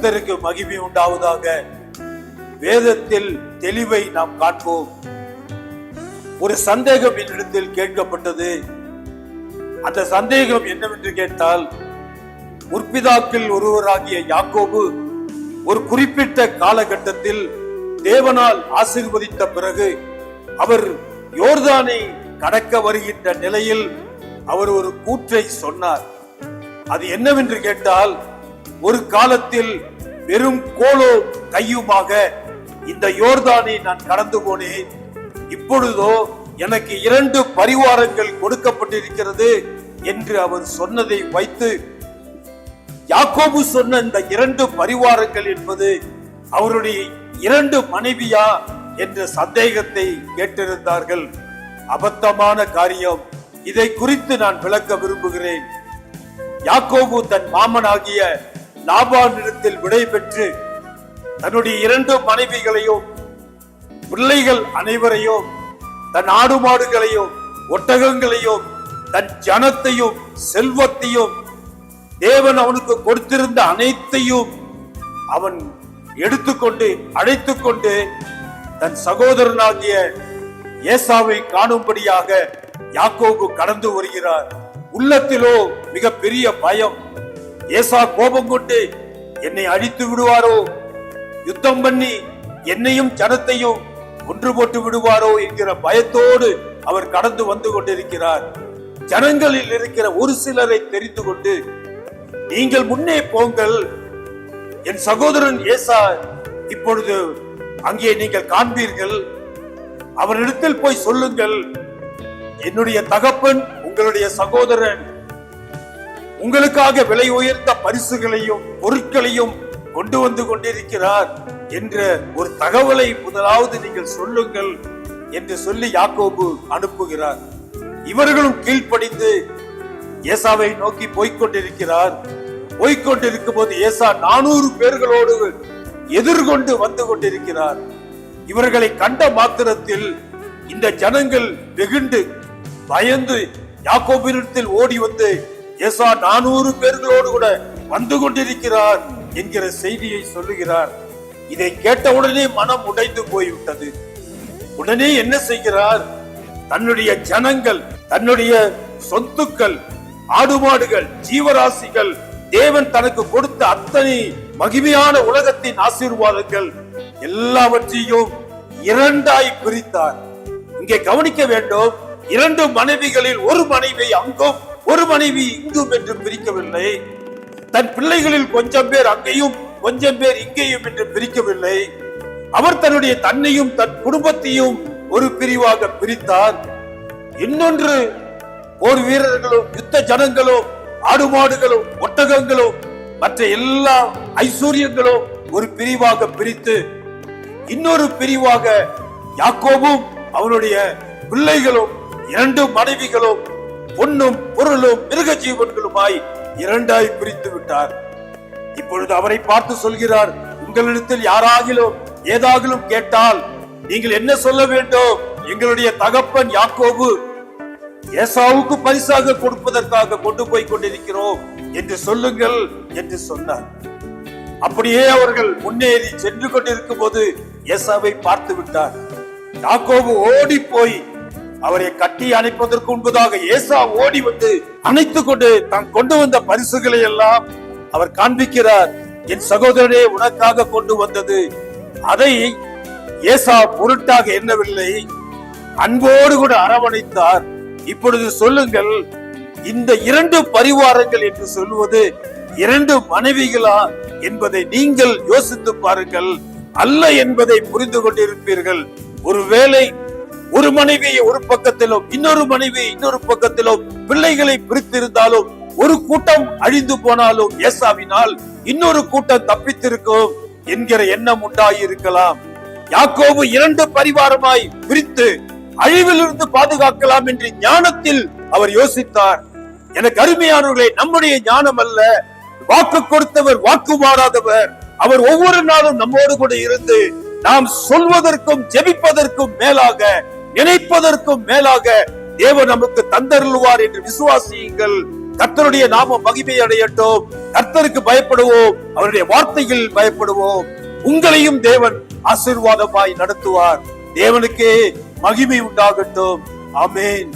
கர்த்தருக்கு மகிமை உண்டாவதாக. வேதத்தில் தெளிவை நாம் காண்போம். ஒரு சந்தேகம் என்னிடத்தில் கேட்கப்பட்டது. அந்த சந்தேகம் என்னவென்று கேட்டால், முற்பிதாக்கள் ஒருவராகிய யாக்கோபு ஒரு குறிப்பிட்ட காலகட்டத்தில் தேவனால் ஆசீர்வதித்த பிறகு அவர் யோர்தானை கடக்க வருகின்ற நிலையில் அவர் ஒரு கூற்றை சொன்னார். அது என்னவென்று கேட்டால், ஒரு காலத்தில் வெறும் கோலோ கையுமாக இந்த யோர்தானை நான் கடந்து போனேன். இப்பொழுதோ எனக்கு 2 பரிவாரங்கள் கொடுக்கப்பட்டிருக்கிறது என்று அவர் சொன்னதை வைத்து யாக்கோபு சொன்ன இந்த 2 பரிவாரங்கள் என்பது அவருடைய 2 மனைவியா என்ற சந்தேகத்தை கேட்டிருந்தார்கள். அபத்தமான காரியம். இதை குறித்து நான் விளக்க விரும்புகிறேன். யாக்கோபு தன் மாமனாகிய லாபானிடத்தில் விடை பெற்று தன்னுடைய 2 மனைவிகளையும் பிள்ளைகள் அனைவரையும், தன் ஆடு மாடுகளையும் ஒட்டகங்களையும் தன் ஜனத்தையும் செல்வத்தையும் தேவன் அவனுக்கு கொடுத்திருந்த அனைத்தையும் அவன் எடுத்துக்கொண்டு அழைத்துக் கொண்டு தன் சகோதரனாகிய ஏசாவை காணும்படியாக யாக்கோபு கடந்து வருகிறார். உள்ளத்திலோ மிக பெரிய பயம். ஏசா கோபம் கொண்டு என்னை அழித்து விடுவாரோ, யுத்தம் பண்ணி என்னையும் ஜனத்தையும் ஒன்று போட்டு விடுவாரோ என்கிற பயத்தோடு அவர் கடந்து வந்து கொண்டிருக்கிறார். ஜனங்களில் இருக்கிற ஒரு சிலரை தெரிந்து கொண்டு, நீங்கள் முன்னே போங்கள், என் சகோதரன் ஏசா இப்பொழுது அங்கே நீங்கள் காண்பீர்கள், அவரிடத்தில் போய் சொல்லுங்கள், என்னுடைய தகப்பன் உங்களுடைய சகோதரன் உங்களுக்காக விலை உயர்ந்த பரிசுகளையும் பொருட்களையும் கொண்டு வந்து கொண்டிருக்கிறார் என்ற ஒரு தகவலை முதலாவது நீங்கள் சொல்லுங்கள் என்று சொல்லி யாக்கோபு அனுப்புகிறார். இவர்களும் கீழ்ப்படிந்து ஏசாவை நோக்கி போய்கொண்டிருக்கிறார். போய்கொண்டிருக்கும் போது ஏசா 400 பேர்களோடு எதிர்கொண்டு வந்து கொண்டிருக்கிறார். இவர்களை கண்ட மாத்திரத்தில் இந்த ஜனங்கள் வெகுண்டு பயந்து யாக்கோபினிடத்தில் ஓடி வந்து, ஏசா 400 பேர்களோடு கூட வந்து கொண்டிருக்கிறார் என்கிற செய்தியை சொல்லுகிறார். இதை கேட்டவுடனே மனம் உடைந்து போய்விட்டது. உடனே என்ன செய்கிறார்? தன்னுடைய ஜனங்கள், தன்னுடைய சொத்துக்கள், ஆடு மாடுகள், ஜீவராசிகள், தேவன் தனக்கு கொடுத்த அத்தனை மகிமையான உலகத்தின் ஆசீர்வாதங்கள் எல்லாவற்றையும் 2ஆய் பிரித்தார். இங்கே கவனிக்க வேண்டும், 2 மனைவிகளில் ஒரு மனைவி அங்கும் ஒரு மனைவி இங்கும் என்று பிரிக்கவில்லை. தன் பிள்ளைகளில் கொஞ்சம் பேர் அங்கேயும் கொஞ்சம் பேர் இங்கேயும் என்று பிரிக்கவில்லை. அவர் தன்னுடைய தன்னையும் தன் குடும்பத்தையும் ஒரு பிரிவாக பிரித்தார். இன்னொன்று போர் வீரர்களும் யுத்த ஜனங்களும் ஆடு மாடுகளும் ஒட்டகங்களும் மற்ற எல்லா ஐஸ்வர்யங்களும் ஒரு பிரிவாக பிரித்து, இன்னொரு பிரிவாக யாக்கோபும் அவனுடைய பிள்ளைகளும் 2 மனைவிகளும் பொன்னும் பொருளும் மிருக ஜீவன்களுமாய் 2ஆய் பிரித்து விட்டார். இப்பொழுது அவரை பார்த்து சொல்கிறார், உங்களிடத்தில் யாராகிலும் ஏதாகிலும் கேட்டால் நீங்கள் என்ன சொல்ல வேண்டும்? எங்களுடைய தகப்பன் யாக்கோபு ஏசாவுக்கு பரிசாக கொடுப்பதற்காக கொண்டு போய் கொண்டிருக்கிறோம் என்று சொல்லுங்கள் என்று சொன்னார். அப்படியே அவர்கள் முன்னேறி சென்று கொண்டிருக்கும் போது ஏசாவை பார்த்து விட்டார். யாக்கோபு ஓடி போய் அவரை கட்டி அணைப்பதற்கு முன்பதாக ஏசா ஓடி வந்து அணைத்துக் கொண்டு தான் கொண்டு வந்த பரிசுகளை எல்லாம் அவர் காண்பிக்கிறார். என் சகோதரனே உனக்காக கொண்டு வந்தது. அதை ஏசா பொருட்டாக எண்ணவில்லை, அன்போடு கூட அரவணைத்தார். இப்பொழுது சொல்லுங்கள், இந்த 2 பரிவாரங்கள் என்று சொல்வது 2 மனைவிகளா என்பதை நீங்கள் யோசித்து பாருங்கள். அல்ல என்பதை புரிந்து கொண்டிருப்பீர்கள். ஒருவேளை ஒரு மனைவி ஒரு பக்கத்திலும் இன்னொரு மனைவி இன்னொரு பக்கத்திலும் பிள்ளைகளை பிரித்திருந்தாலும், ஒரு கூட்டம் அழிந்து போனாலும் ஏசாவினால் இன்னொரு கூட்டம் தப்பித்திருக்கும் என்கிற எண்ணம் உண்டாயிருக்கலாம். யாக்கோபு 2 பரிவாரமாய் பிரித்து அழிவிலிருந்து பாதுகாக்கலாம் என்று ஞானத்தில் அவர் யோசித்தார். எனக்கு அருமையானவர்களே, நம்முடைய ஞானம் அல்ல, வாக்கு கொடுத்தவர் வாக்கு மாறாதவர். அவர் ஒவ்வொரு நாளும் நம்மோடு கூட இருந்து நாம் சொல்வதற்கும் ஜெபிப்பதற்கும் மேலாக, நினைப்பதற்கும் மேலாக தேவன் நமக்கு தந்தருள்வார் என்று விசுவாசியுங்கள். கர்த்தருடைய நாம மகிமை அடையட்டும். கர்த்தருக்கு பயப்படுவோம், அவருடைய வார்த்தைகள் பயப்படுவோம். உங்களையும் தேவன் ஆசீர்வாதமாய் நடத்துவார். தேவனுக்கே மகிமை உண்டாகட்டும். ஆமென்.